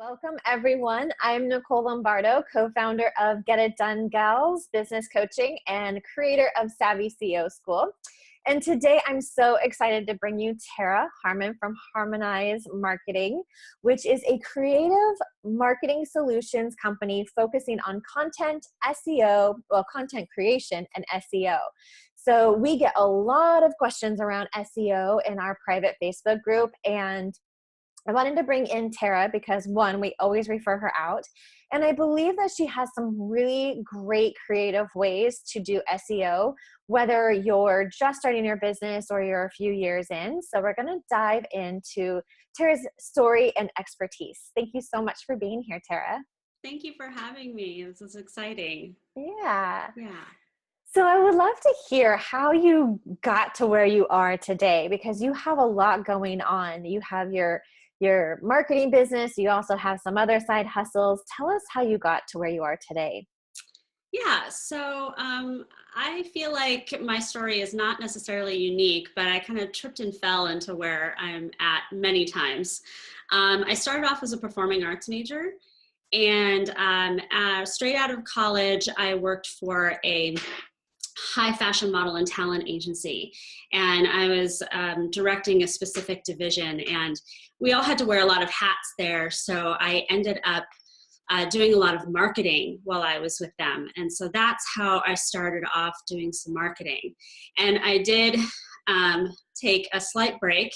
Welcome, everyone. I'm Nicole Lombardo, co-founder of Get It Done Gals Business Coaching and creator of Savvy SEO School. And today I'm so excited to bring you Tara Harmon from Harmonize Marketing, which is a creative marketing solutions company focusing on content, SEO, content creation and SEO. So we get a lot of questions around SEO in our private Facebook group, and I wanted to bring in Tara because, one, we always refer her out, and I believe that she has some really great creative ways to do SEO, whether you're just starting your business or you're a few years in. So we're going to dive into Tara's story and expertise. Thank you so much for being here, Tara. Thank you for having me. This is exciting. Yeah. Yeah. So I would love to hear how you got to where you are today, because you have a lot going on. You have your marketing business. You also have some other side hustles. Tell us how you got to where you are today. Yeah, so I feel like my story is not necessarily unique, but I kind of tripped and fell into where I'm at many times. I started off as a performing arts major, and straight out of college, I worked for a high fashion model and talent agency, and I was directing a specific division, and we all had to wear a lot of hats there. So I ended up doing a lot of marketing while I was with them. And so that's how I started off doing some marketing. And I did take a slight break,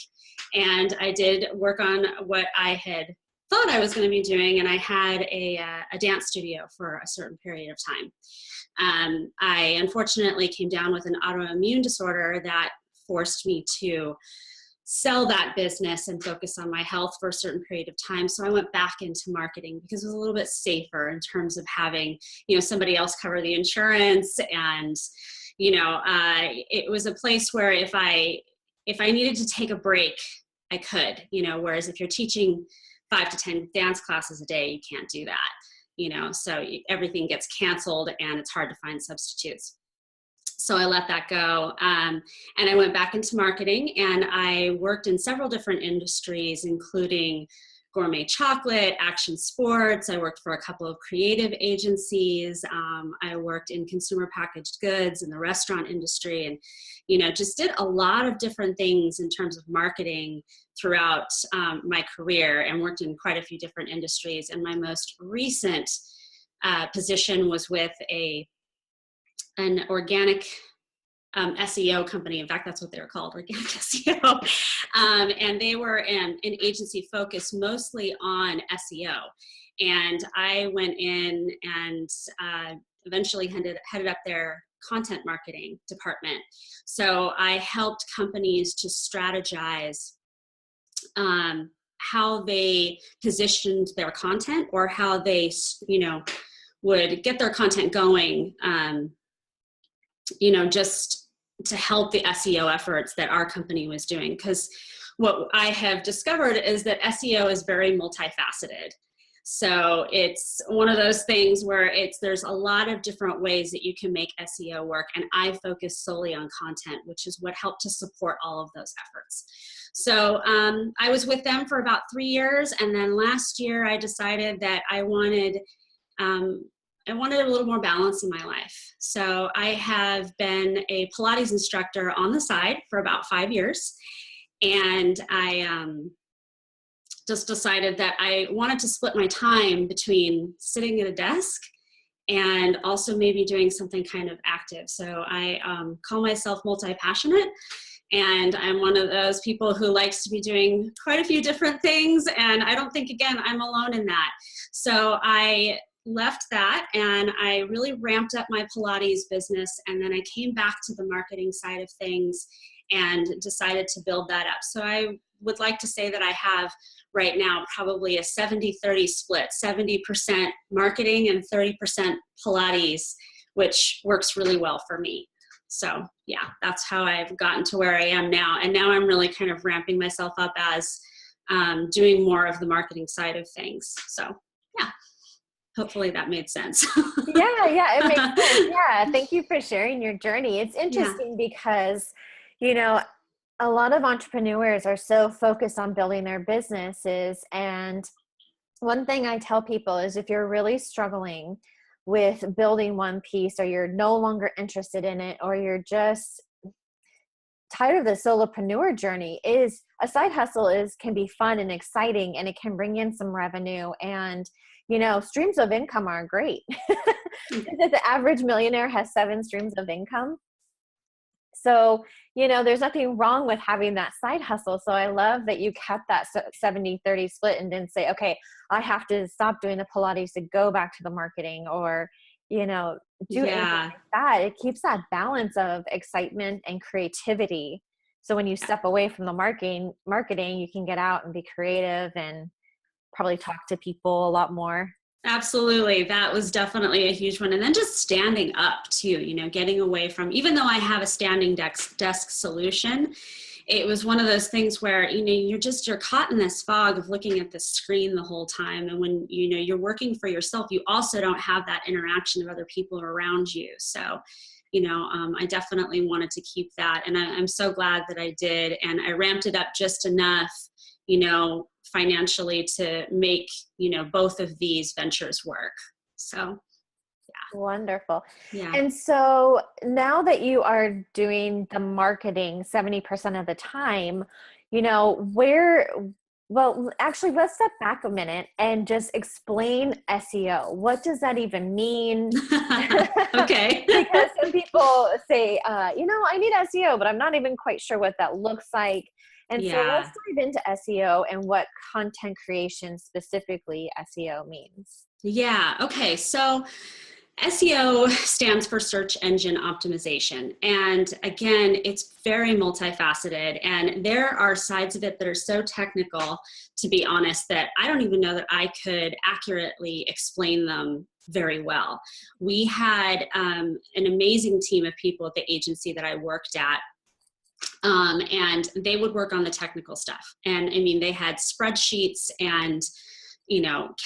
and I did work on what I had thought I was going to be doing. And I had a dance studio for a certain period of time. I unfortunately came down with an autoimmune disorder that forced me to sell that business and focus on my health for a certain period of time. So I went back into marketing because it was a little bit safer in terms of having, somebody else cover the insurance. And, it was a place where if I needed to take a break, I could, whereas if you're teaching 5 to 10 dance classes a day, you can't do that, so everything gets canceled and it's hard to find substitutes. So I let that go, and I went back into marketing, and I worked in several different industries, including gourmet chocolate, action sports. I worked for a couple of creative agencies. I worked in consumer packaged goods in the restaurant industry, and just did a lot of different things in terms of marketing throughout my career, and worked in quite a few different industries. And my most recent position was with an organic SEO company. In fact, that's what they were called, organic SEO. And they were an agency focused mostly on SEO. And I went in and eventually headed up their content marketing department. So I helped companies to strategize how they positioned their content, or how they, would get their content going, just to help the SEO efforts that our company was doing. Because what I have discovered is that SEO is very multifaceted. So it's one of those things where there's a lot of different ways that you can make SEO work. And I focus solely on content, which is what helped to support all of those efforts. So I was with them for about 3 years. And then last year I decided that I wanted a little more balance in my life. So I have been a Pilates instructor on the side for about 5 years. And I just decided that I wanted to split my time between sitting at a desk and also maybe doing something kind of active. So I call myself multi-passionate. And I'm one of those people who likes to be doing quite a few different things. And I don't think, again, I'm alone in that. So I left that, and I really ramped up my Pilates business. And then I came back to the marketing side of things and decided to build that up. So I would like to say that I have right now probably a 70-30 split, 70% marketing and 30% Pilates, which works really well for me. So yeah, that's how I've gotten to where I am now. And now I'm really kind of ramping myself up as doing more of the marketing side of things. So yeah. Hopefully that made sense. Yeah, it makes sense. Yeah, thank you for sharing your journey. It's interesting because, a lot of entrepreneurs are so focused on building their businesses, and one thing I tell people is if you're really struggling with building one piece, or you're no longer interested in it, or you're just tired of the solopreneur journey, is a side hustle can be fun and exciting, and it can bring in some revenue, and streams of income are great. The average millionaire has 7 streams of income. So, there's nothing wrong with having that side hustle. So I love that you kept that 70-30 split and didn't say, okay, I have to stop doing the Pilates to go back to the marketing, or, do anything like that. It keeps that balance of excitement and creativity. So when you step away from the marketing, you can get out and be creative and probably talk to people a lot more. Absolutely. That was definitely a huge one. And then just standing up too, getting away from, even though I have a standing desk solution, it was one of those things where, you're caught in this fog of looking at the screen the whole time. And when, you're working for yourself, you also don't have that interaction of other people around you. So, I definitely wanted to keep that. And I'm so glad that I did. And I ramped it up just enough, financially to make, both of these ventures work. So, yeah. Wonderful. Yeah. And so now that you are doing the marketing 70% of the time, actually, let's step back a minute and just explain SEO. What does that even mean? Okay. Because some people say, I need SEO, but I'm not even quite sure what that looks like. And so let's dive into SEO and what content creation, specifically SEO, means. Yeah. Okay. So SEO stands for search engine optimization. And again, it's very multifaceted. And there are sides of it that are so technical, to be honest, that I don't even know that I could accurately explain them very well. We had an amazing team of people at the agency that I worked at. And they would work on the technical stuff. And I mean, they had spreadsheets and,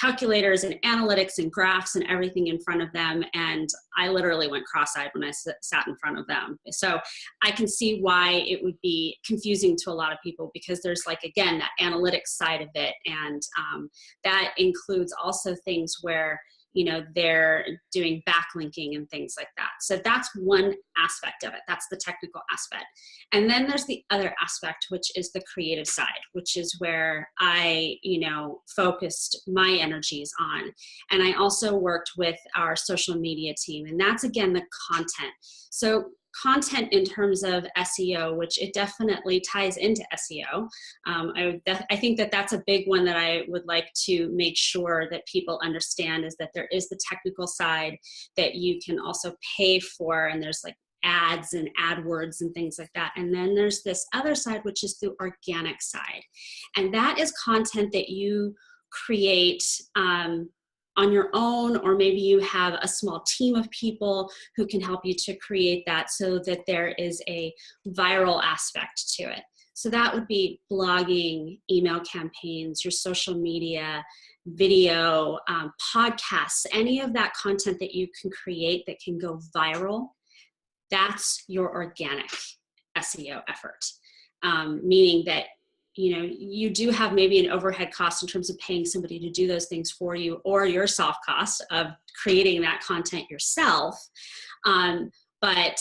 calculators and analytics and graphs and everything in front of them. And I literally went cross-eyed when I sat in front of them. So I can see why it would be confusing to a lot of people, because there's again, that analytics side of it. And that includes also things where, they're doing backlinking and things like that. So that's one aspect of it. That's the technical aspect. And then there's the other aspect, which is the creative side, which is where I, focused my energies on. And I also worked with our social media team. And that's, again, the content. So content in terms of SEO, which it definitely ties into SEO. I think that that's a big one that I would like to make sure that people understand, is that there is the technical side that you can also pay for, and there's ads and AdWords and things like that. And then there's this other side, which is the organic side. And that is content that you create on your own, or maybe you have a small team of people who can help you to create that, so that there is a viral aspect to it. So that would be blogging, email campaigns, your social media, video, podcasts, any of that content that you can create that can go viral. That's your organic SEO effort, meaning that you do have maybe an overhead cost in terms of paying somebody to do those things for you, or your soft cost of creating that content yourself. But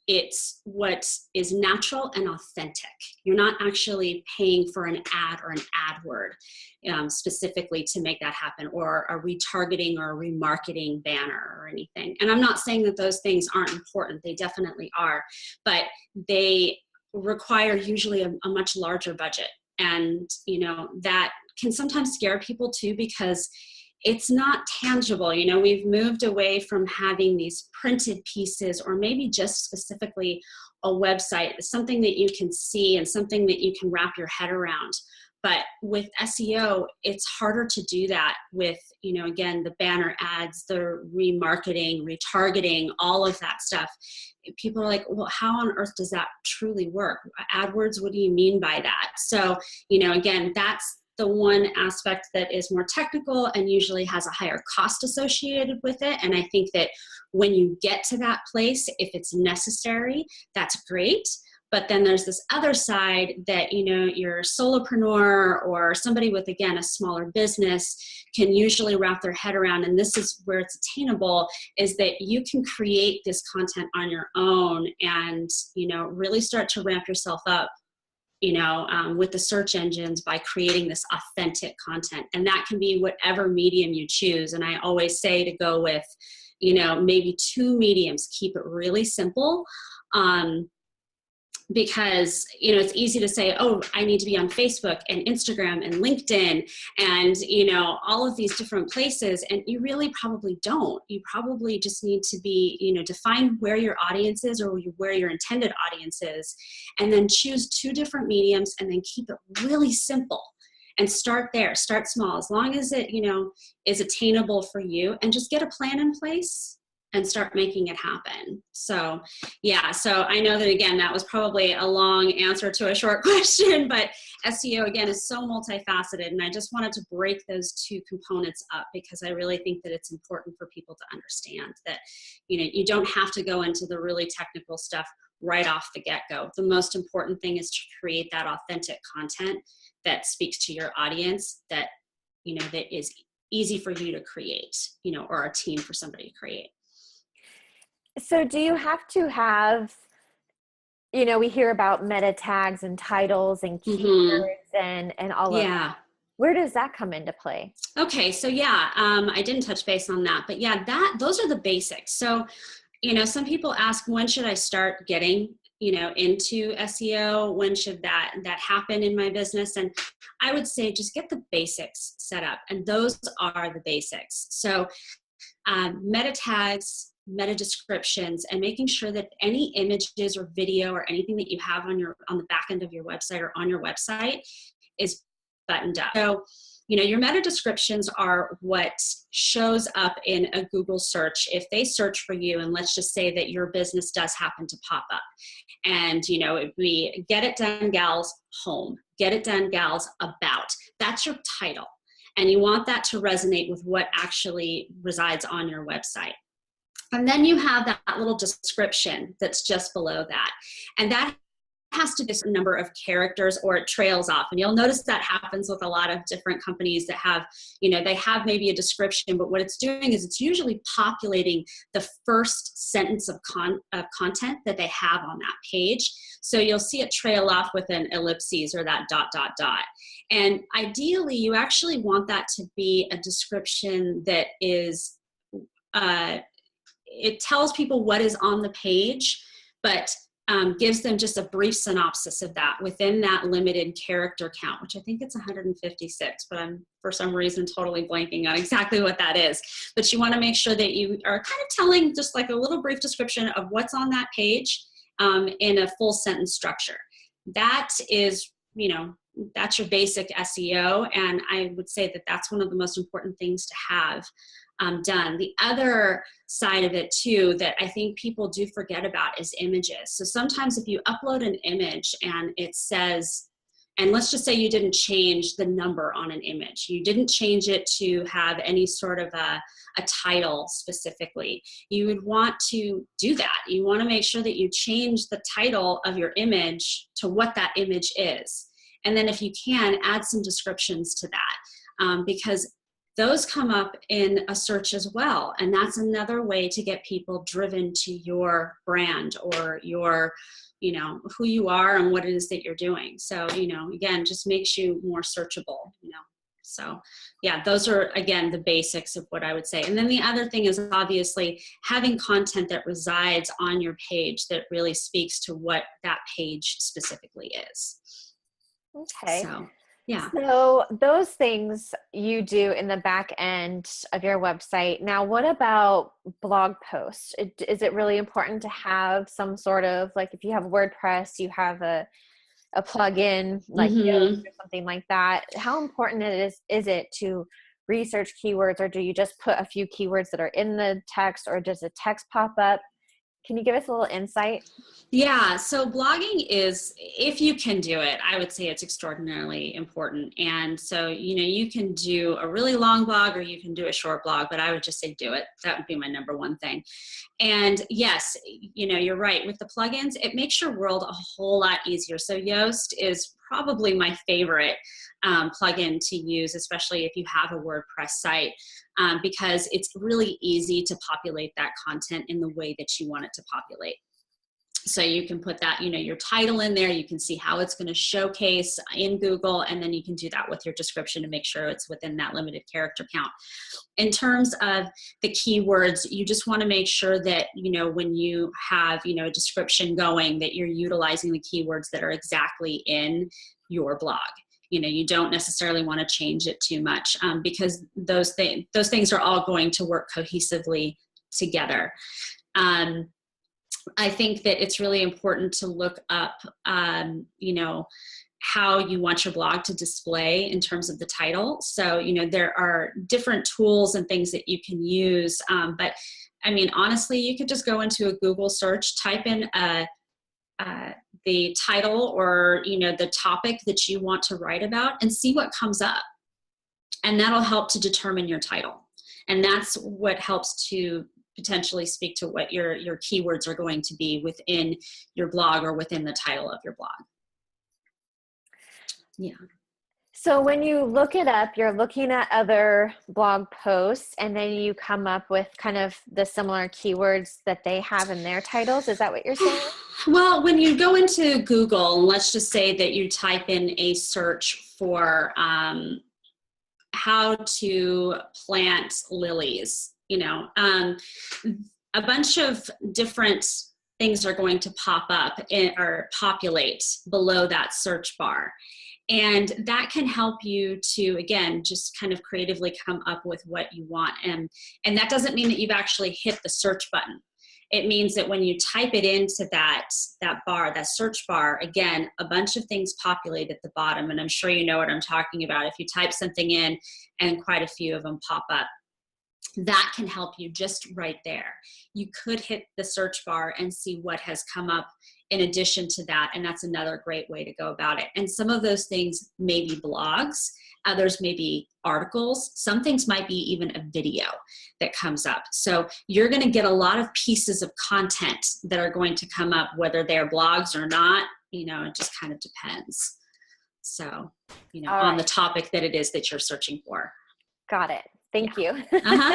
it's what is natural and authentic. You're not actually paying for an ad or an AdWord specifically to make that happen, or a retargeting or a remarketing banner or anything. And I'm not saying that those things aren't important. They definitely are, but they require usually a much larger budget. And, that can sometimes scare people too, because it's not tangible. We've moved away from having these printed pieces, or maybe just specifically a website, something that you can see and something that you can wrap your head around. But with SEO, it's harder to do that with, again, the banner ads, the remarketing, retargeting, all of that stuff. People are like, well, how on earth does that truly work? AdWords, what do you mean by that? So, again, that's the one aspect that is more technical and usually has a higher cost associated with it. And I think that when you get to that place, if it's necessary, that's great. But then there's this other side that, you're a solopreneur or somebody with, again, a smaller business can usually wrap their head around. And this is where it's attainable, is that you can create this content on your own and, really start to ramp yourself up, with the search engines by creating this authentic content. And that can be whatever medium you choose. And I always say to go with, maybe 2 mediums, keep it really simple. Because, it's easy to say, oh, I need to be on Facebook and Instagram and LinkedIn and, all of these different places. And you really probably don't. You probably just need to be, define where your audience is or where your intended audience is, and then choose 2 different mediums and then keep it really simple and start there. Start small, as long as it, is attainable for you, and just get a plan in place and start making it happen. So yeah, so I know that, again, that was probably a long answer to a short question, but SEO, again, is so multifaceted. And I just wanted to break those 2 components up, because I really think that it's important for people to understand that, you don't have to go into the really technical stuff right off the get-go. The most important thing is to create that authentic content that speaks to your audience, that, that is easy for you to create, or a team for somebody to create. So do you have to have, we hear about meta tags and titles and keywords and all of that. Where does that come into play? Okay, so I didn't touch base on that, but those are the basics. So, some people ask, when should I start getting, into SEO? When should that happen in my business? And I would say just get the basics set up, and those are the basics. So meta tags, meta descriptions, and making sure that any images or video or anything that you have on the back end of your website or on your website is buttoned up. So, your meta descriptions are what shows up in a Google search if they search for you, and let's just say that your business does happen to pop up. And, it'd be Get It Done Gals Home, Get It Done Gals About. That's your title. And you want that to resonate with what actually resides on your website. And then you have that little description that's just below that. And that has to be a number of characters, or it trails off. And you'll notice that happens with a lot of different companies that have, they have maybe a description, but what it's doing is it's usually populating the first sentence of content that they have on that page. So you'll see it trail off with an ellipses or that ... And ideally, you actually want that to be a description that is, it tells people what is on the page, but gives them just a brief synopsis of that within that limited character count, which I think it's 156, but I'm for some reason totally blanking on exactly what that is. But you want to make sure that you are kind of telling just like a little brief description of what's on that page in a full sentence structure. That is, that's your basic SEO. And I would say that that's one of the most important things to have done. The other side of it too that I think people do forget about is images. So sometimes if you upload an image and it says, and let's just say you didn't change the number on an image, you didn't change it to have any sort of a title specifically, you would want to do that. You want to make sure that you change the title of your image to what that image is. And then if you can, add some descriptions to that, because those come up in a search as well. And that's another way to get people driven to your brand or your, who you are and what it is that you're doing. So, again, just makes you more searchable, So yeah, those are, again, the basics of what I would say. And then the other thing is obviously having content that resides on your page that really speaks to what that page specifically is. Okay. So, yeah. So those things you do in the back end of your website. Now, what about blog posts? Is it really important to have some sort of, like if you have WordPress, you have a plugin like Yoast or something like that. How important is it to research keywords, or do you just put a few keywords that are in the text, or does the text pop up Can you give us a little insight? Yeah, so blogging is, if you can do it, I would say it's extraordinarily important. And so, you can do a really long blog or you can do a short blog, but I would just say do it. That would be my number one thing. And yes, you're right. With the plugins, it makes your world a whole lot easier. So Yoast is probably my favorite plugin to use, especially if you have a WordPress site, because it's really easy to populate that content in the way that you want it to populate. So you can put that, your title in there, you can see how it's going to showcase in Google, and then you can do that with your description to make sure it's within that limited character count. In terms of the keywords, you just want to make sure that, when you have, a description going, that you're utilizing the keywords that are exactly in your blog. You don't necessarily want to change it too much, because those things are all going to work cohesively together. I think that it's really important to look up, how you want your blog to display in terms of the title. So, there are different tools and things that you can use. But I mean, honestly, you could just go into a Google search, type in the title or, the topic that you want to write about and see what comes up. And that'll help to determine your title. And that's what helps to potentially speak to what your keywords are going to be within your blog or within the title of your blog. Yeah. So when you look it up, you're looking at other blog posts and then you come up with kind of the similar keywords that they have in their titles. Is that what you're saying? Well, when you go into Google, and let's just say that you type in a search for how to plant lilies, a bunch of different things are going to pop up or populate below that search bar. And that can help you to, again, just kind of creatively come up with what you want. And that doesn't mean that you've actually hit the search button. It means that when you type it into that bar, that search bar, again, a bunch of things populate at the bottom. And I'm sure you know what I'm talking about. If you type something in and quite a few of them pop up, that can help you just right there. You could hit the search bar and see what has come up in addition to that, and that's another great way to go about it. And some of those things may be blogs, others may be articles, some things might be even a video that comes up. So you're going to get a lot of pieces of content that are going to come up, whether they're blogs or not, it just kind of depends. So, on the topic that it is that you're searching for. Got it. Thank you.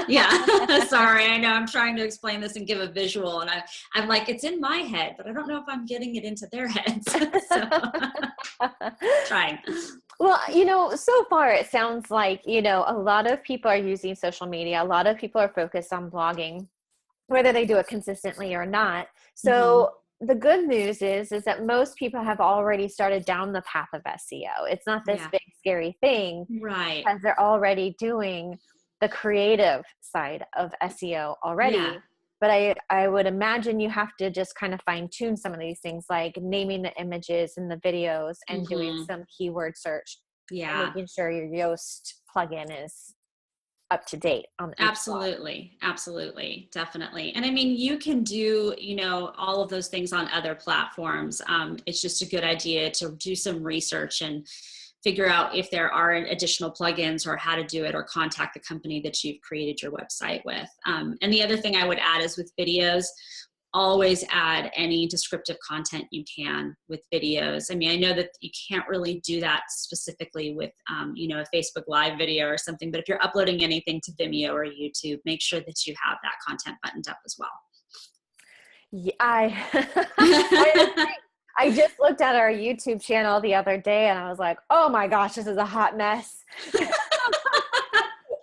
Yeah. Sorry. I know I'm trying to explain this and give a visual, and I'm like, it's in my head, but I don't know if I'm getting it into their heads. So trying. Well, so far it sounds like, a lot of people are using social media. A lot of people are focused on blogging, whether they do it consistently or not. So the good news is that most people have already started down the path of SEO. It's not this big, scary thing. Right. Because they're already doing the creative side of SEO already. Yeah. But I would imagine you have to just kind of fine tune some of these things, like naming the images and the videos and doing some keyword search. Yeah. And making sure your Yoast plugin is up to date on Absolutely. Definitely. And I mean, you can do, all of those things on other platforms. It's just a good idea to do some research and figure out if there are additional plugins or how to do it, or contact the company that you've created your website with. And the other thing I would add is with videos, always add any descriptive content you can with videos. I mean, I know that you can't really do that specifically with, a Facebook Live video or something, but if you're uploading anything to Vimeo or YouTube, make sure that you have that content buttoned up as well. Yeah, I agree. I just looked at our YouTube channel the other day and I was like, oh my gosh, this is a hot mess.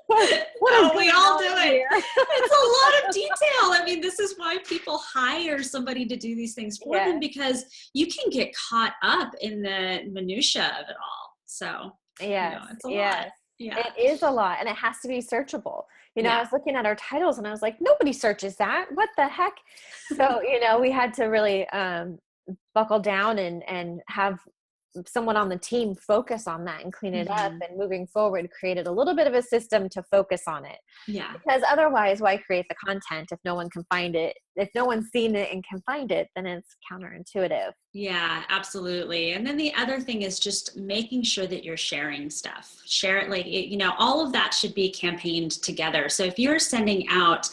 We all do it. It's a lot of detail. I mean, this is why people hire somebody to do these things for them, because you can get caught up in the minutia of it all. So, it's a lot. Yeah. It is a lot, and it has to be searchable. I was looking at our titles and I was like, nobody searches that. What the heck? So, we had to really buckle down and have someone on the team focus on that and clean it up, Mm-hmm. and moving forward, created a little bit of a system to focus on it. Yeah. Because otherwise, why create the content if no one can find it? If no one's seen it and can find it, then it's counterintuitive. Yeah, absolutely. And then the other thing is just making sure that you're sharing stuff. Share it all of that should be campaigned together. So if you're sending out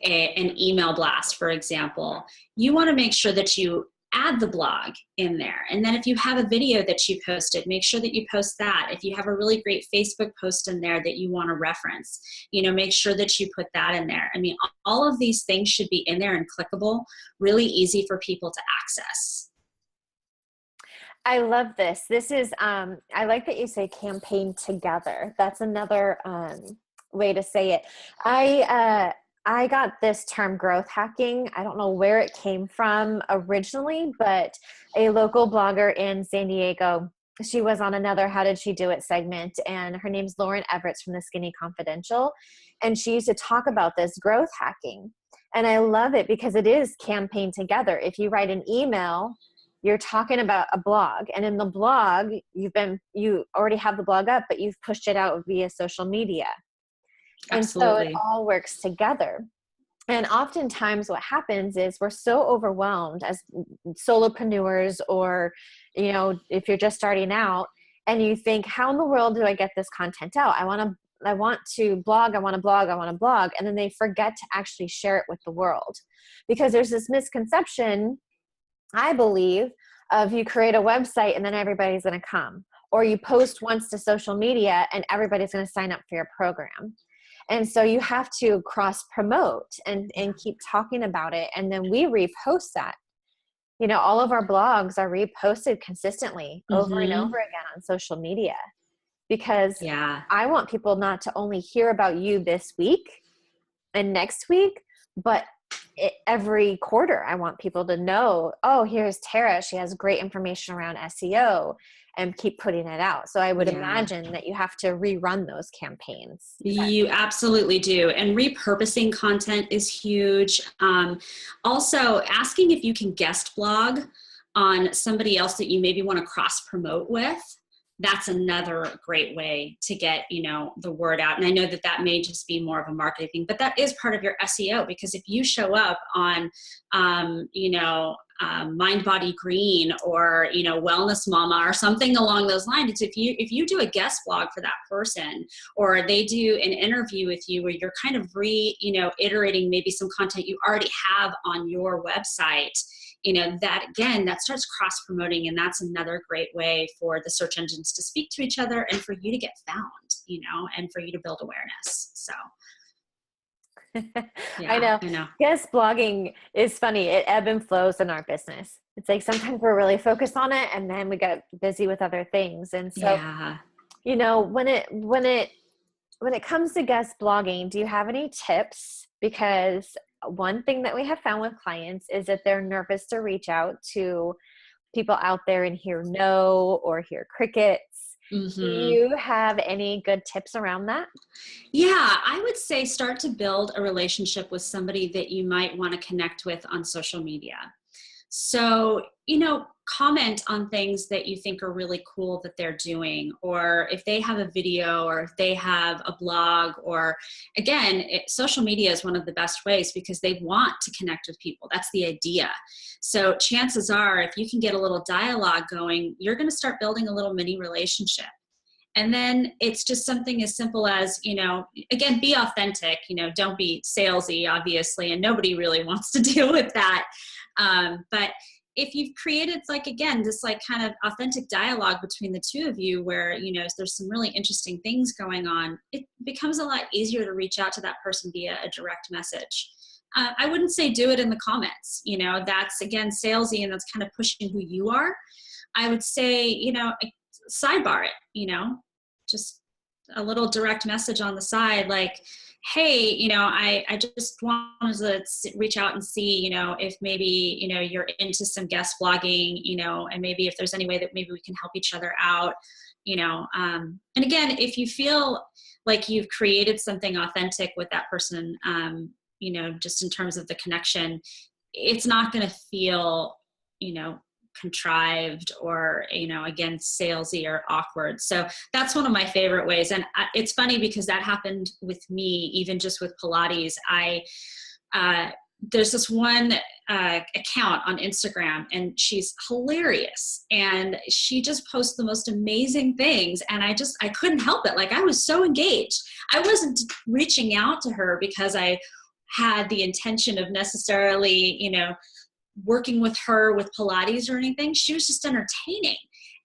an email blast, for example, you want to make sure that you add the blog in there. And then if you have a video that you posted, make sure that you post that. If you have a really great Facebook post in there that you want to reference, make sure that you put that in there. I mean, all of these things should be in there and clickable, really easy for people to access. I love this. This is, I like that you say campaign together. That's another way to say it. I got this term growth hacking. I don't know where it came from originally, but a local blogger in San Diego, she was on another How Did She Do It segment, and her name's Lauren Everett's from the Skinny Confidential. And she used to talk about this growth hacking. And I love it because it is campaign together. If you write an email, you're talking about a blog, and in the blog, you already have the blog up, but you've pushed it out via social media. And so it Absolutely. all works together. And oftentimes what happens is we're so overwhelmed as solopreneurs, or, if you're just starting out and you think, how in the world do I get this content out? I want to blog. And then they forget to actually share it with the world, because there's this misconception, I believe, of you create a website and then everybody's going to come, or you post once to social media and everybody's going to sign up for your program. And so you have to cross promote and keep talking about it. And then we repost that. All of our blogs are reposted consistently over and over again on social media, because I want people not to only hear about you this week and next week, but every quarter. I want people to know, oh, here's Tara. She has great information around SEO, and keep putting it out. So I would imagine that you have to rerun those campaigns. You absolutely do. And repurposing content is huge. Also, asking if you can guest blog on somebody else that you maybe want to cross promote with. That's another great way to get, the word out. And I know that may just be more of a marketing thing, but that is part of your SEO, because if you show up on, Mind Body Green, or, Wellness Mama, or something along those lines, if you do a guest blog for that person, or they do an interview with you where you're kind of iterating maybe some content you already have on your website, that starts cross promoting. And that's another great way for the search engines to speak to each other and for you to get found, and for you to build awareness. So. I know. Guest blogging is funny. It ebb and flows in our business. It's like sometimes we're really focused on it, and then we get busy with other things. And so, when it comes to guest blogging, do you have any tips? Because one thing that we have found with clients is that they're nervous to reach out to people out there and hear no, or hear crickets. Do you have any good tips around that? Yeah, I would say start to build a relationship with somebody that you might want to connect with on social media. So, comment on things that you think are really cool that they're doing, or if they have a video, or if they have a blog, or again, social media is one of the best ways because they want to connect with people. That's the idea. So chances are, if you can get a little dialogue going, you're going to start building a little mini relationship. And then it's just something as simple as, again, be authentic, don't be salesy, obviously, and nobody really wants to deal with that. But if you've created this kind of authentic dialogue between the two of you where, there's some really interesting things going on, it becomes a lot easier to reach out to that person via a direct message. I wouldn't say do it in the comments, that's again, salesy, and that's kind of pushing who you are. I would say, sidebar it, just a little direct message on the side, like, hey, I just wanted to reach out and see, if maybe, you're into some guest blogging, and maybe if there's any way that maybe we can help each other out, and again, if you feel like you've created something authentic with that person, just in terms of the connection, it's not going to feel, contrived or, again, salesy or awkward. So that's one of my favorite ways. And it's funny because that happened with me, even just with Pilates. There's this one account on Instagram, and she's hilarious, and she just posts the most amazing things. And I couldn't help it. Like, I was so engaged. I wasn't reaching out to her because I had the intention of necessarily, working with her with Pilates or anything. She was just entertaining.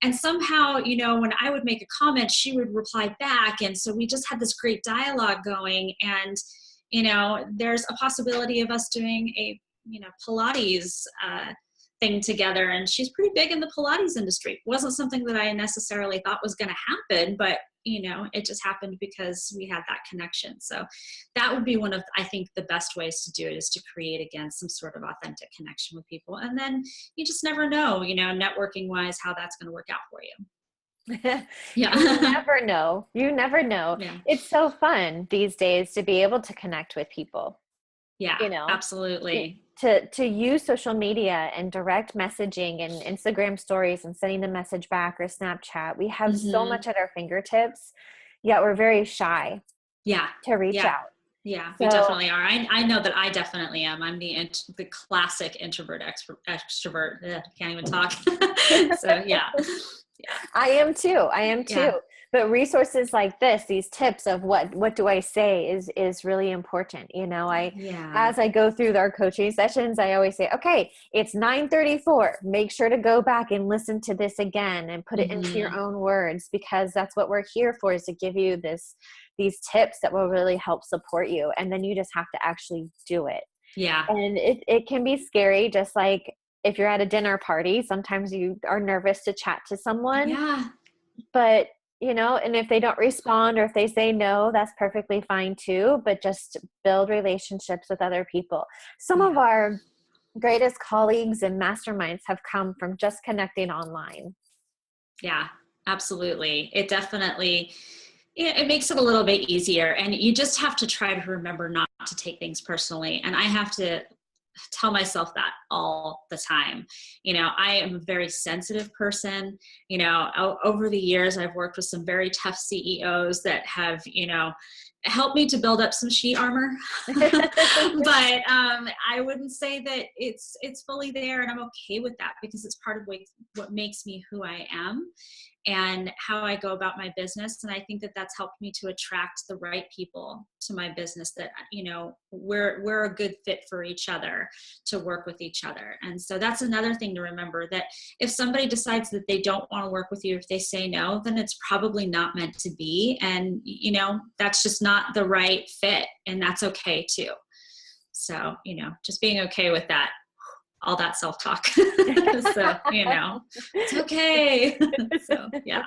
And somehow, when I would make a comment, she would reply back. And so we just had this great dialogue going. And there's a possibility of us doing a, Pilates thing together. And she's pretty big in the Pilates industry. It wasn't something that I necessarily thought was going to happen, but, it just happened because we had that connection. So that would be one of, I think, the best ways to do it, is to create, again, some sort of authentic connection with people. And then you just never know, networking wise, how that's going to work out for you. Yeah. You never know. You never know. Yeah. It's so fun these days to be able to connect with people. Yeah, absolutely. To use social media and direct messaging and Instagram stories and sending a message back, or Snapchat. We have so much at our fingertips, yet we're very shy to reach out. Yeah, we definitely are. I know that I definitely am. I'm the classic introvert extrovert. Ugh, can't even talk. So yeah. I am too. Yeah. But resources like this, these tips of what do I say is really important. As I go through our coaching sessions, I always say, okay, it's 9:34. Make sure to go back and listen to this again and put it into your own words, because that's what we're here for, is to give you these tips that will really help support you. And then you just have to actually do it. Yeah. And it can be scary, just like if you're at a dinner party, sometimes you are nervous to chat to someone. Yeah. But, and if they don't respond, or if they say no, that's perfectly fine too. But just build relationships with other people. Some of our greatest colleagues and masterminds have come from just connecting online. Yeah, absolutely. It definitely, it makes it a little bit easier. And you just have to try to remember not to take things personally. And I have to tell myself that all the time. I am a very sensitive person. Over the years, I've worked with some very tough CEOs that have, helped me to build up some sheet armor. But I wouldn't say that it's fully there, and I'm okay with that, because it's part of what makes me who I am and how I go about my business. And I think that that's helped me to attract the right people to my business, that, we're a good fit for each other, to work with each other. And so that's another thing to remember, that if somebody decides that they don't want to work with you, if they say no, then it's probably not meant to be. And, that's just not the right fit, and that's okay too. So, just being okay with that, all that self-talk. So, it's okay. So, yeah.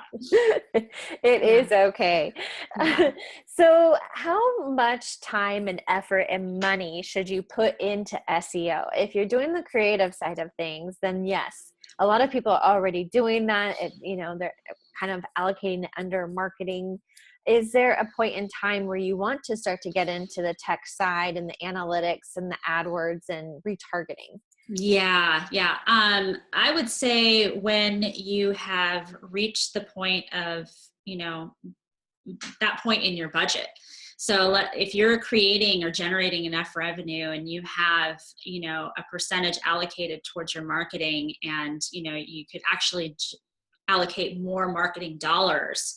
It is okay. Yeah. So how much time and effort and money should you put into SEO? If you're doing the creative side of things, then yes, a lot of people are already doing that. They're kind of allocating it under marketing. Is there a point in time where you want to start to get into the tech side and the analytics and the AdWords and retargeting? Yeah. I would say when you have reached the point of, that point in your budget. So if you're creating or generating enough revenue, and you have, a percentage allocated towards your marketing, and, you could actually allocate more marketing dollars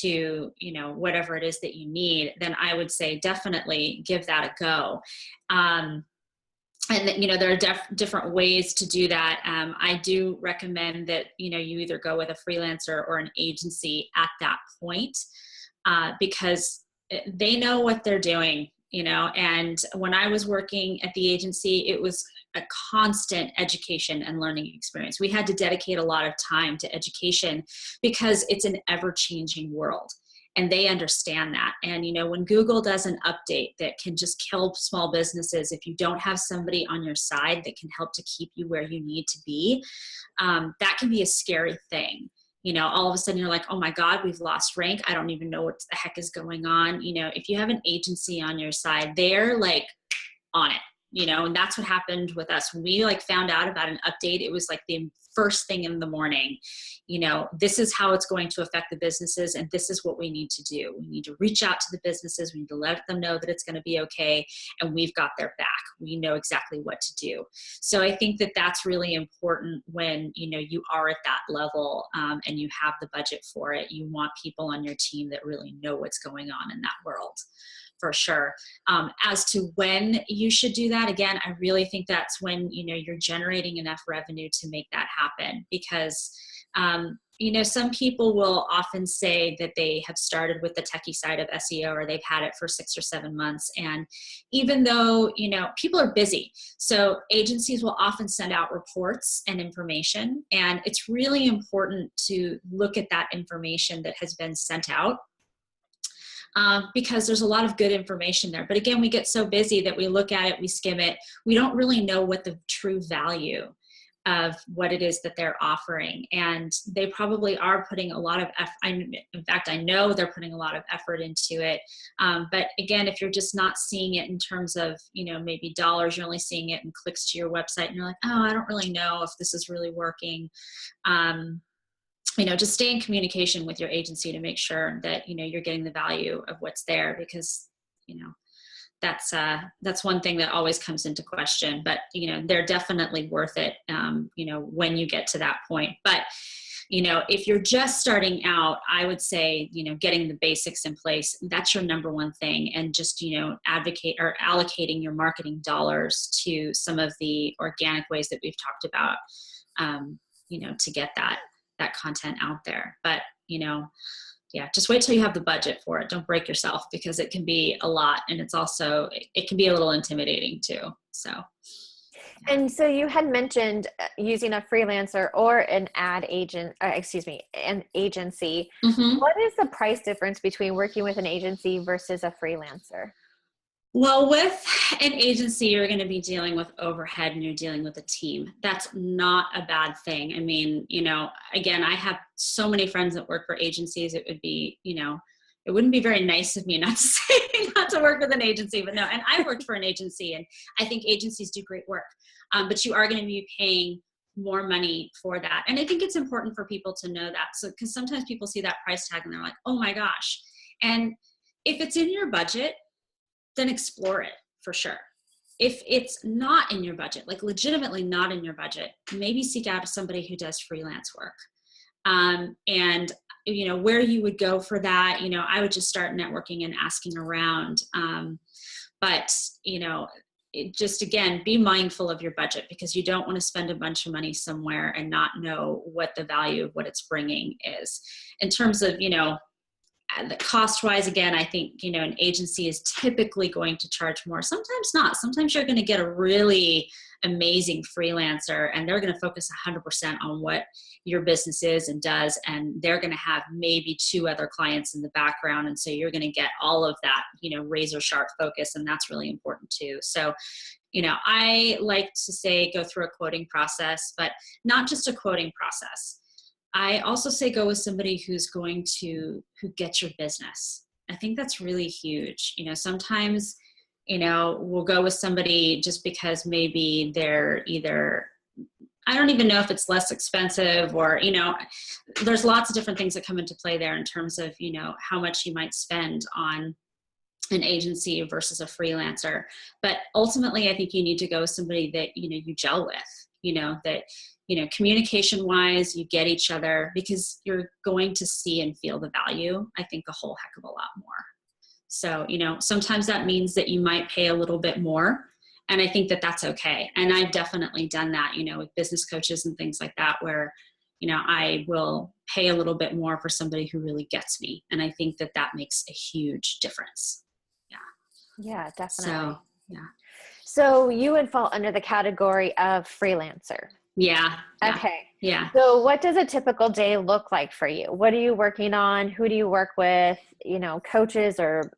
to, whatever it is that you need, then I would say definitely give that a go. And there are different ways to do that. I do recommend that, you either go with a freelancer or an agency at that point, because they know what they're doing, and when I was working at the agency, it was a constant education and learning experience. We had to dedicate a lot of time to education, because it's an ever-changing world. And they understand that. And, when Google does an update that can just kill small businesses, if you don't have somebody on your side that can help to keep you where you need to be, that can be a scary thing. All of a sudden you're like, oh my God, we've lost rank. I don't even know what the heck is going on. If you have an agency on your side, they're like on it. and that's what happened with us. We like found out about an update. It was like the first thing in the morning. This is how it's going to affect the businesses, and this is what we need to do. We need to reach out to the businesses. We need to let them know that it's going to be okay, and we've got their back. We know exactly what to do. So I think that that's really important when you are at that level, and you have the budget for it. You want people on your team that really know what's going on in that world, for sure. As to when you should do that, again, I really think that's when you're generating enough revenue to make that happen. Because some people will often say that they have started with the techie side of SEO, or they've had it for 6 or 7 months. And even though, people are busy, so agencies will often send out reports and information. And it's really important to look at that information that has been sent out, because there's a lot of good information there. But again, we get so busy that we look at it, we skim it. We don't really know what the true value of what it is that they're offering. And they probably are putting a lot of effort. In fact, I know they're putting a lot of effort into it. But again, if you're just not seeing it in terms of, maybe dollars, you're only seeing it in clicks to your website, and you're like, oh, I don't really know if this is really working. Just stay in communication with your agency to make sure that, you're getting the value of what's there, because, that's one thing that always comes into question. But, they're definitely worth it, when you get to that point. But, if you're just starting out, I would say, getting the basics in place, that's your number one thing. And just, advocate or allocating your marketing dollars to some of the organic ways that we've talked about, to get that content out there. But, just wait till you have the budget for it. Don't break yourself, because it can be a lot. And it's also, it can be a little intimidating too. So. Yeah. And so you had mentioned using a freelancer or an an agency. Mm-hmm. What is the price difference between working with an agency versus a freelancer? Well, with an agency, you're going to be dealing with overhead, and you're dealing with a team. That's not a bad thing. I mean, again, I have so many friends that work for agencies. It would be, it wouldn't be very nice of me not to say not to work with an agency, but no. And I worked for an agency, and I think agencies do great work. But you are going to be paying more money for that. And I think it's important for people to know that. So, because sometimes people see that price tag and they're like, oh my gosh. And if it's in your budget, then explore it for sure. If it's not in your budget, like legitimately not in your budget, maybe seek out somebody who does freelance work. And where you would go for that, I would just start networking and asking around. But just, again, be mindful of your budget, because you don't want to spend a bunch of money somewhere and not know what the value of what it's bringing is. In terms of, the cost-wise, again, I think, an agency is typically going to charge more. Sometimes not. Sometimes you're going to get a really amazing freelancer, and they're going to focus 100% on what your business is and does, and they're going to have maybe 2 other clients in the background, and so you're going to get all of that, razor sharp focus, and that's really important too. So, I like to say go through a quoting process, but not just a quoting process. I also say go with somebody who gets your business. I think that's really huge. Sometimes, we'll go with somebody just because maybe they're either, I don't even know if it's less expensive, or, there's lots of different things that come into play there in terms of, how much you might spend on an agency versus a freelancer. But ultimately, I think you need to go with somebody that, you gel with, that, communication wise, you get each other, because you're going to see and feel the value, I think, a whole heck of a lot more. So, sometimes that means that you might pay a little bit more, and I think that that's okay. And I've definitely done that, with business coaches and things like that, where, I will pay a little bit more for somebody who really gets me. And I think that that makes a huge difference. Yeah. Yeah, definitely. So, yeah. So you would fall under the category of freelancer. Yeah. Okay. Yeah. So what does a typical day look like for you? What are you working on? Who do you work with? Coaches or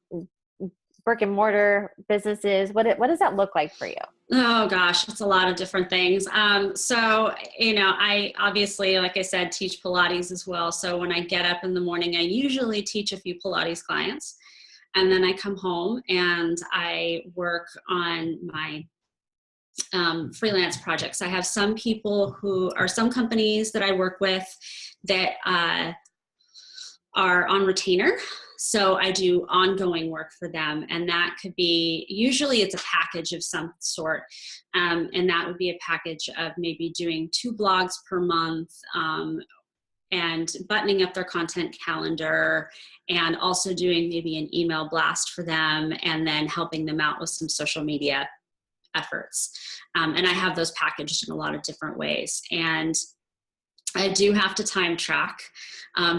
brick and mortar businesses? What does that look like for you? Oh gosh, it's a lot of different things. So, I obviously, like I said, teach Pilates as well. So when I get up in the morning, I usually teach a few Pilates clients, and then I come home and I work on my freelance projects. I have some people some companies that I work with that are on retainer. So I do ongoing work for them, and that could be, usually it's a package of some sort. And that would be a package of maybe doing 2 blogs per month, and buttoning up their content calendar, and also doing maybe an email blast for them, and then helping them out with some social media efforts. And I have those packaged in a lot of different ways. And I do have to time track,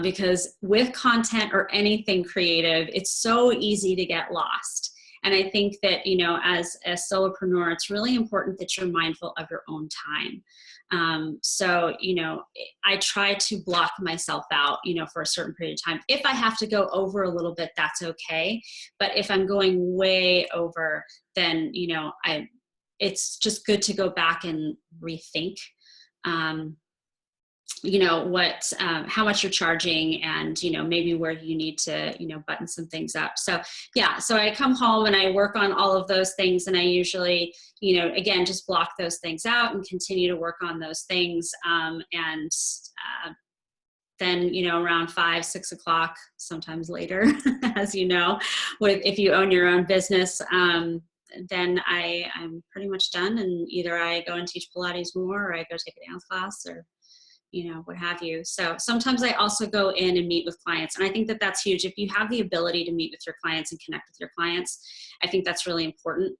because with content or anything creative, it's so easy to get lost. And I think that, you know, as a solopreneur, it's really important that you're mindful of your own time. So, you know, I try to block myself out, you know, for a certain period of time. If I have to go over a little bit, that's okay. But if I'm going way over, then, you know, it's just good to go back and rethink, you know, how much you're charging, and, you know, maybe where you need to, you know, button some things up. So yeah, so I come home and I work on all of those things, and I usually, you know, again, just block those things out and continue to work on those things. And then, you know, around 5, 6 o'clock, sometimes later, as you know, if you own your own business, then I'm pretty much done. And either I go and teach Pilates more, or I go take a dance class, or, you know, what have you. So sometimes I also go in and meet with clients. And I think that that's huge. If you have the ability to meet with your clients and connect with your clients, I think that's really important.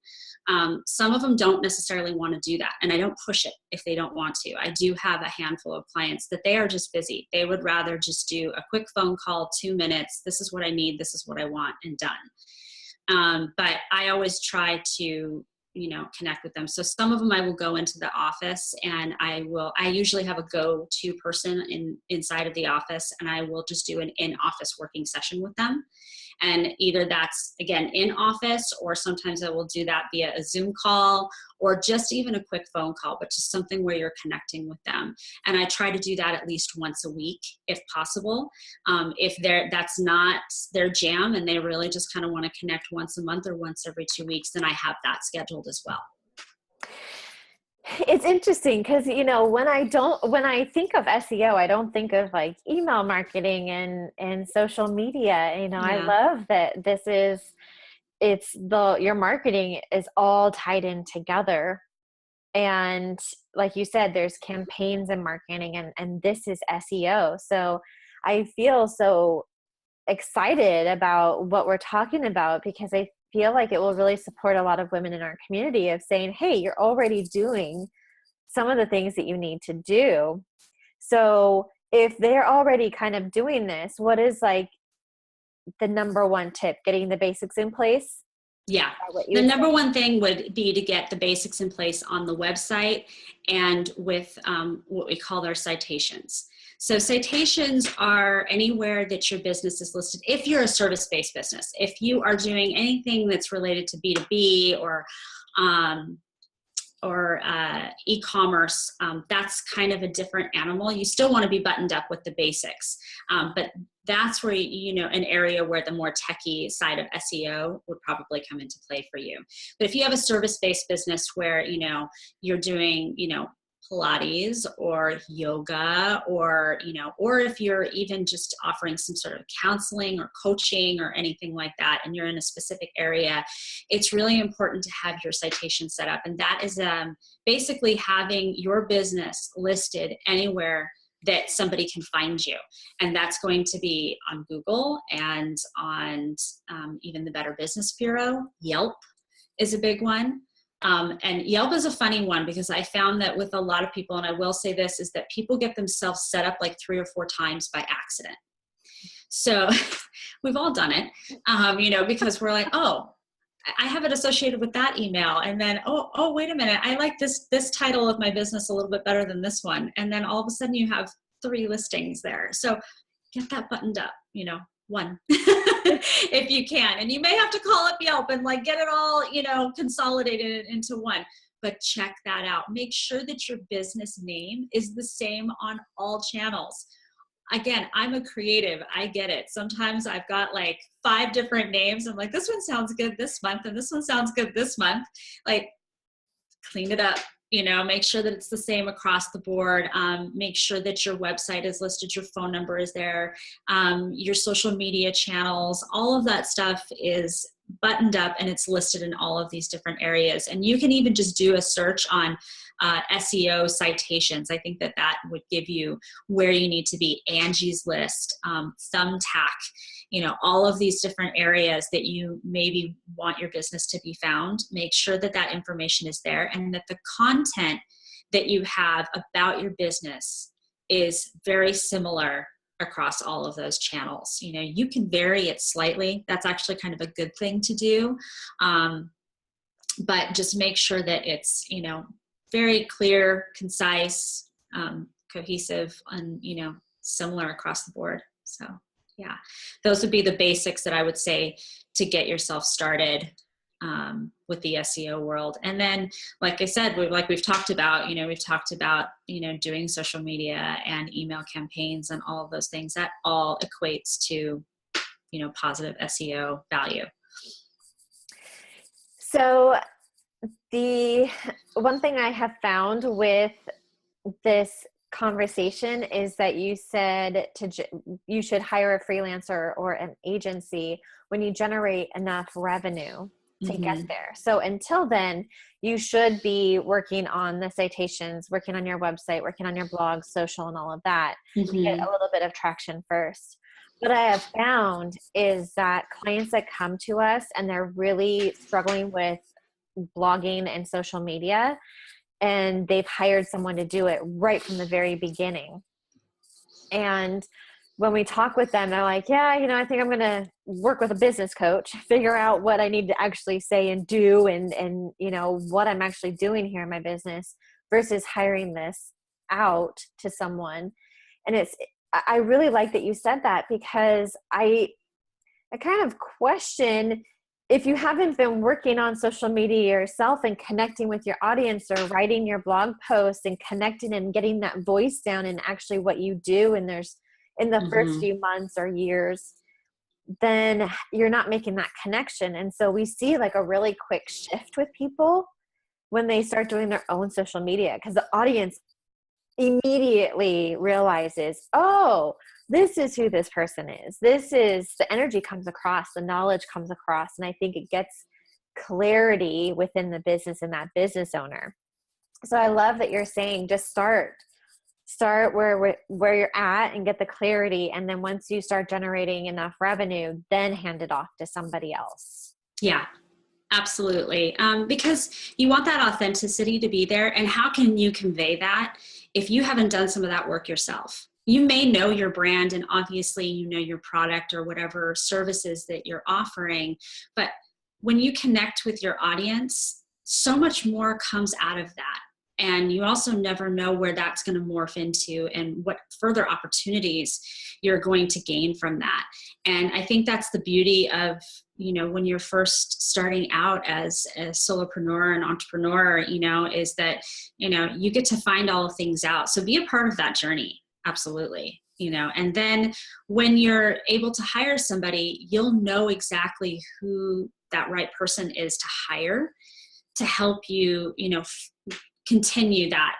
Some of them don't necessarily want to do that, and I don't push it if they don't want to. I do have a handful of clients that they are just busy. They would rather just do a quick phone call, 2 minutes. This is what I need. This is what I want, and done. But I always try to, you know, connect with them. So some of them I will go into the office, and I usually have a go-to person inside of the office, and I will just do an in-office working session with them. And either that's, again, in office, or sometimes I will do that via a Zoom call, or just even a quick phone call, but just something where you're connecting with them. And I try to do that at least once a week, if possible. If that's not their jam, and they really just kind of want to connect once a month or once every 2 weeks, then I have that scheduled as well. It's interesting because, you know, when I think of SEO, I don't think of like email marketing and social media. You know, Yeah. I love that your marketing is all tied in together. And like you said, there's campaigns and marketing, and this is SEO. So I feel so excited about what we're talking about, because I feel like it will really support a lot of women in our community of saying, hey, you're already doing some of the things that you need to do. So if they're already kind of doing this, what is like the number one tip? Getting the basics in place? Yeah. The number one thing would be to get the basics in place on the website, and with what we call our citations. So citations are anywhere that your business is listed. If you're a service-based business, if you are doing anything that's related to B2B or e-commerce, that's kind of a different animal. You still want to be buttoned up with the basics, but that's where, you know, an area where the more techie side of SEO would probably come into play for you. But if you have a service-based business where, you know, you're doing, you know, Pilates or yoga, or, you know, or if you're even just offering some sort of counseling or coaching or anything like that, and you're in a specific area, it's really important to have your citation set up. And that is basically having your business listed anywhere that somebody can find you. And that's going to be on Google and on even the Better Business Bureau. Yelp is a big one. And Yelp is a funny one, because I found that with a lot of people, and I will say this, is that people get themselves set up like 3 or 4 times by accident. So we've all done it, you know, because we're like, oh, I have it associated with that email. And then, oh, wait a minute. I like this title of my business a little bit better than this one. And then all of a sudden you have 3 listings there. So get that buttoned up, you know, 1, if you can. And you may have to call up Yelp and like get it all, you know, consolidated into 1. But check that out. Make sure that your business name is the same on all channels. Again, I'm a creative. I get it. Sometimes I've got like 5 different names. I'm like, this one sounds good this month, and this one sounds good this month. Like, clean it up. Make sure that it's the same across the board. Make sure that your website is listed, your phone number is there, your social media channels, all of that stuff is buttoned up and it's listed in all of these different areas. And you can even just do a search on SEO citations. I think that would give you where you need to be. Angie's List, Thumbtack, all of these different areas that you maybe want your business to be found. Make sure that that information is there and that the content that you have about your business is very similar across all of those channels. You can vary it slightly. That's actually kind of a good thing to do. But just make sure that it's, very clear, concise, cohesive, and, similar across the board. So yeah, those would be the basics that I would say to get yourself started with the SEO world. And then, like I said, we've talked about, doing social media and email campaigns and all of those things. That all equates to, positive SEO value. So the one thing I have found with this conversation is that you said you should hire a freelancer or an agency when you generate enough revenue to get there. So until then, you should be working on the citations, working on your website, working on your blog, social, and all of that to get a little bit of traction first. What I have found is that clients that come to us and they're really struggling with blogging and social media, and they've hired someone to do it right from the very beginning. And when we talk with them, they're like, yeah, I think I'm going to work with a business coach, figure out what I need to actually say and do and what I'm actually doing here in my business versus hiring this out to someone. And I really like that you said that, because I kind of question, if you haven't been working on social media yourself and connecting with your audience or writing your blog posts and connecting and getting that voice down and actually what you do, and there's in the first few months or years, then you're not making that connection. And so we see like a really quick shift with people when they start doing their own social media, because the audience immediately realizes, oh, this is who this person is. The energy comes across, the knowledge comes across. And I think it gets clarity within the business and that business owner. So I love that you're saying just start where you're at and get the clarity. And then once you start generating enough revenue, then hand it off to somebody else. Yeah, absolutely. Because you want that authenticity to be there. And how can you convey that if you haven't done some of that work yourself? You may know your brand and obviously your product or whatever services that you're offering, but when you connect with your audience, so much more comes out of that. And you also never know where that's going to morph into and what further opportunities you're going to gain from that. And I think that's the beauty of, when you're first starting out as a solopreneur and entrepreneur, is that, you get to find all of things out. So be a part of that journey. Absolutely. And then when you're able to hire somebody, you'll know exactly who that right person is to hire to help you, continue that,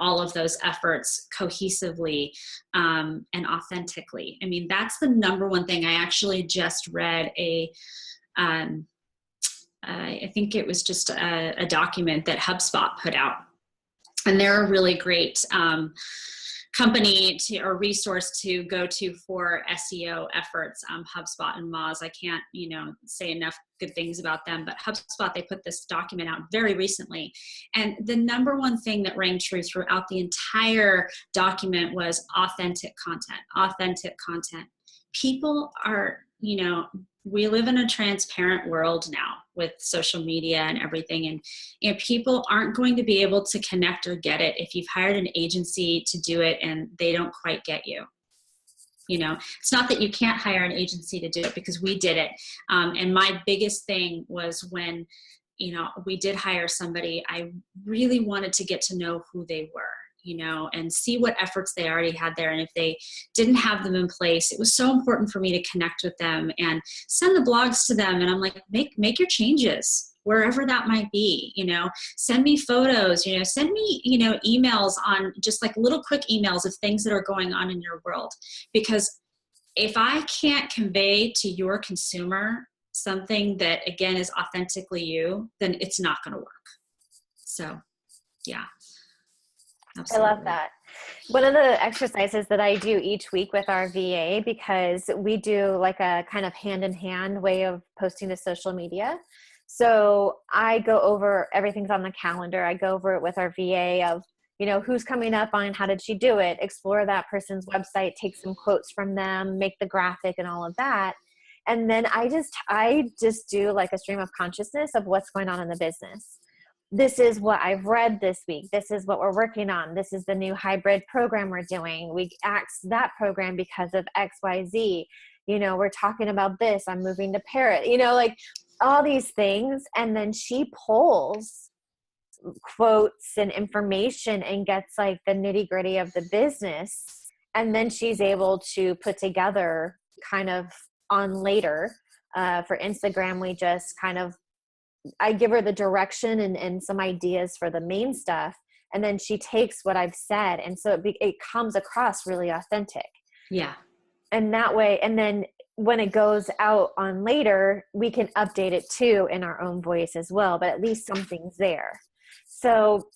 all of those efforts cohesively and authentically. I mean, that's the number one thing. I actually just read I think it was just a document that HubSpot put out, and they're a really great company or resource to go to for SEO efforts. HubSpot and Moz, I can't, say enough good things about them, but HubSpot, they put this document out very recently. And the number one thing that rang true throughout the entire document was authentic content. People are, we live in a transparent world now with social media and everything. And people aren't going to be able to connect or get it if you've hired an agency to do it and they don't quite get you. It's not that you can't hire an agency to do it, because we did it. And my biggest thing was when, we did hire somebody, I really wanted to get to know who they were, and see what efforts they already had there. And if they didn't have them in place, it was so important for me to connect with them and send the blogs to them. And I'm like, make your changes, wherever that might be, send me photos, send me, emails on just like little quick emails of things that are going on in your world. Because if I can't convey to your consumer something that, again, is authentically you, then it's not going to work. So, yeah, absolutely. I love that. One of the exercises that I do each week with our VA, because we do like a kind of hand-in-hand way of posting to social media. So I go over, everything's on the calendar. I go over it with our VA of, who's coming up on, how did she do it, explore that person's website, take some quotes from them, make the graphic and all of that. And then I just do like a stream of consciousness of what's going on in the business. This is what I've read this week. This is what we're working on. This is the new hybrid program we're doing. We axed that program because of XYZ. We're talking about this. I'm moving to Parrot, like all these things. And then she pulls quotes and information and gets like the nitty gritty of the business. And then she's able to put together kind of on later for Instagram. We just kind of, I give her the direction and some ideas for the main stuff. And then she takes what I've said. And so it comes across really authentic. Yeah. And that way, and then when it goes out on later, we can update it too in our own voice as well, but at least something's there. So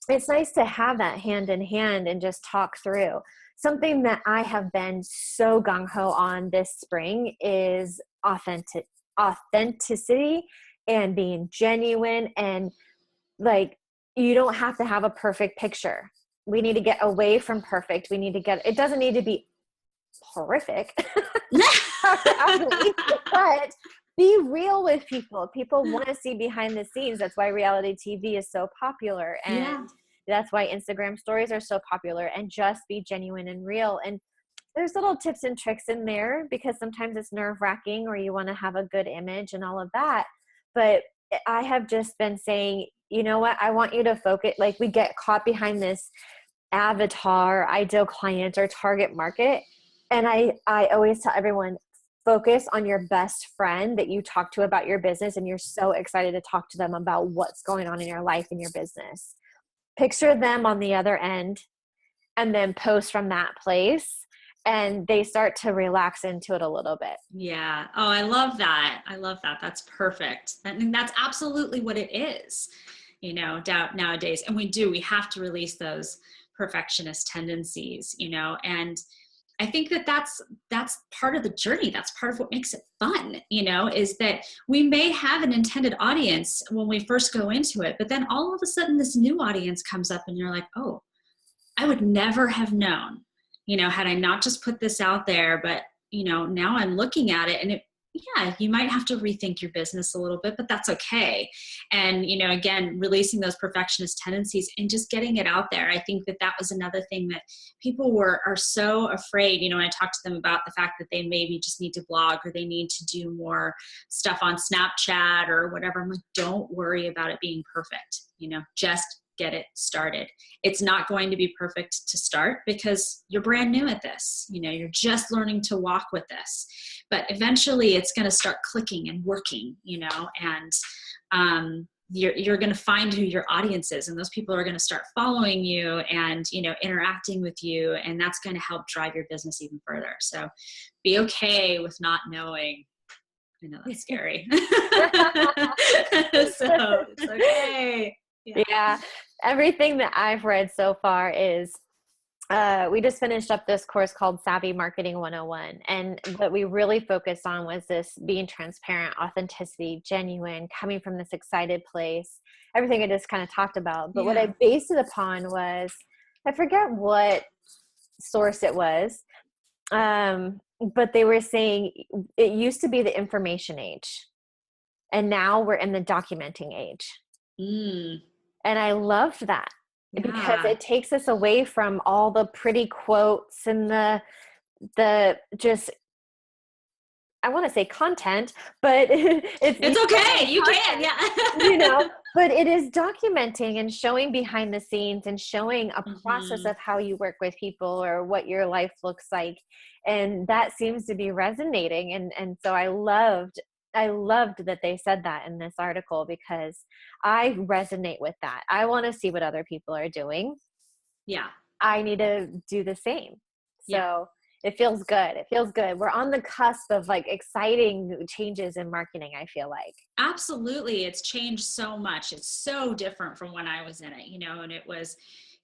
it's nice to have that hand in hand and just talk through. Something that I have been so gung-ho on this spring is authenticity and being genuine. And like, you don't have to have a perfect picture. We need to get away from perfect. It doesn't need to be horrific, but be real with people. People want to see behind the scenes. That's why reality TV is so popular. And that's why Instagram stories are so popular, and just be genuine and real. And there's little tips and tricks in there because sometimes it's nerve-wracking or you want to have a good image and all of that. But I have just been saying, you know what? I want you to focus. Like, we get caught behind this avatar, ideal client, or target market. And I always tell everyone, focus on your best friend that you talk to about your business, and you're so excited to talk to them about what's going on in your life and your business. Picture them on the other end and then post from that place, and they start to relax into it a little bit. Yeah. Oh, I love that. That's perfect. And that's absolutely what it is, nowadays. And we have to release those perfectionist tendencies, and I think that's part of the journey. That's part of what makes it fun, is that we may have an intended audience when we first go into it, but then all of a sudden this new audience comes up and you're like, oh, I would never have known, had I not just put this out there, but, now I'm looking at it, and you might have to rethink your business a little bit, but that's okay. And, again, releasing those perfectionist tendencies and just getting it out there. I think that was another thing that people are so afraid. I talked to them about the fact that they maybe just need to blog, or they need to do more stuff on Snapchat or whatever. I'm like, don't worry about it being perfect. Just get it started. It's not going to be perfect to start because you're brand new at this. You're just learning to walk with this, but eventually it's going to start clicking and working, and you're going to find who your audience is, and those people are going to start following you and, interacting with you, and that's going to help drive your business even further. So be okay with not knowing. I know that's scary. So it's okay. Yeah. Everything that I've read so far is, we just finished up this course called Savvy Marketing 101. And what we really focused on was this being transparent, authenticity, genuine, coming from this excited place, everything I just kind of talked about. But what I based it upon was, I forget what source it was, but they were saying it used to be the information age, and now we're in the documenting age. And I loved that because it takes us away from all the pretty quotes and the just, I want to say content, but it's okay. You can, but it is documenting and showing behind the scenes and showing a process of how you work with people or what your life looks like. And that seems to be resonating. And so I loved I loved that they said that in this article because I resonate with that. I want to see what other people are doing. Yeah. I need to do the same. Yeah. So it feels good. It feels good. We're on the cusp of like exciting changes in marketing, I feel like. Absolutely. It's changed so much. It's so different from when I was in it, and it was,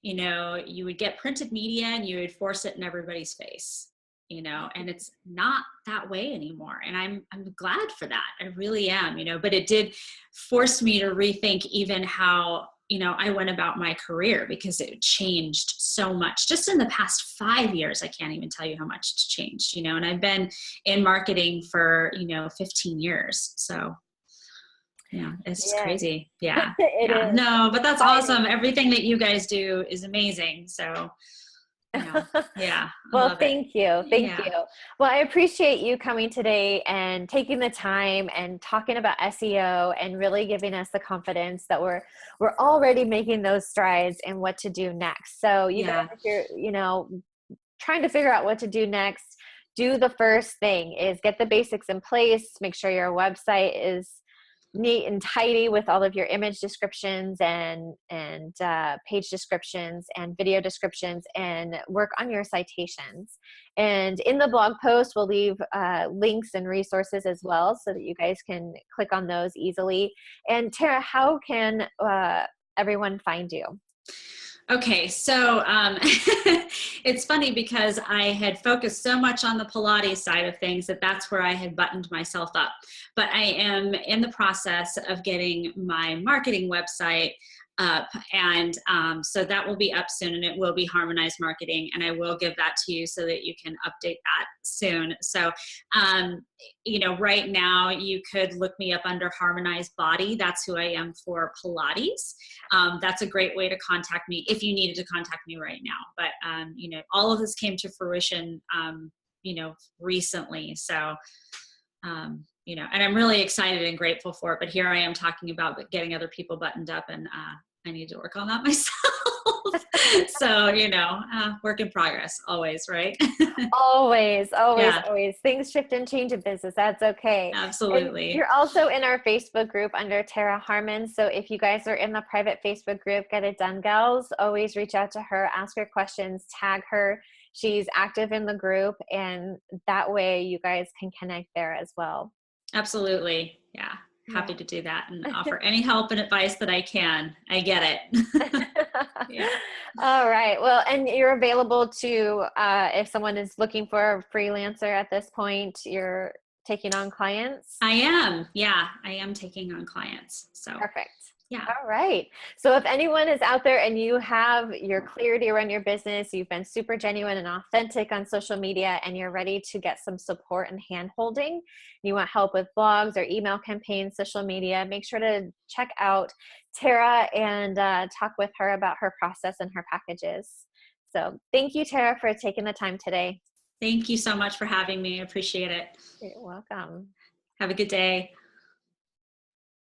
you would get printed media and you would force it in everybody's face, and it's not that way anymore. And I'm glad for that. I really am, but it did force me to rethink even how, I went about my career, because it changed so much just in the past 5 years. I can't even tell you how much it's changed, and I've been in marketing for, 15 years. So yeah, it's just Yes. crazy. Yeah. It Yeah. is. No, but that's Exciting. awesome. Everything that you guys do is amazing. So, yeah, I Well, love it. thank you. Thank Yeah. you. Well, I appreciate you coming today and taking the time and talking about SEO and really giving us the confidence that we're already making those strides in what to do next. So you guys, Yeah. if you're, trying to figure out what to do next, do the first thing is get the basics in place, make sure your website is neat and tidy with all of your image descriptions and page descriptions and video descriptions, and work on your citations. And in the blog post, we'll leave links and resources as well so that you guys can click on those easily. And Tara, how can everyone find you? Okay, so it's funny because I had focused so much on the Pilates side of things that's where I had buttoned myself up. But I am in the process of getting my marketing website up, and so that will be up soon, and it will be Harmonize Marketing, and I will give that to you so that you can update that soon. So right now you could look me up under Harmonize Body. That's who I am for Pilates. That's a great way to contact me if you needed to contact me right now. But all of this came to fruition recently. So and I'm really excited and grateful for it. But here I am talking about getting other people buttoned up, and I need to work on that myself. So, work in progress always, right? Always, always, Yeah, always. Things shift and change in business. That's okay. And absolutely. you're also in our Facebook group under Tara Harmon. So if you guys are in the private Facebook group, Get It Done Gals, always reach out to her, ask her questions, tag her. She's active in the group, and that way you guys can connect there as well. Absolutely. Yeah. Happy Yeah. to do that and offer any help and advice that I can. I get it. Yeah. All right. Well, and you're available to, if someone is looking for a freelancer at this point, you're taking on clients? I am. Yeah. I am taking on clients. So, Perfect. yeah. All right. So if anyone is out there and you have your clarity around your business, you've been super genuine and authentic on social media, and you're ready to get some support and hand holding, you want help with blogs or email campaigns, social media, make sure to check out Tara and talk with her about her process and her packages. So thank you, Tara, for taking the time today. Thank you so much for having me. I appreciate it. You're welcome. Have a good day.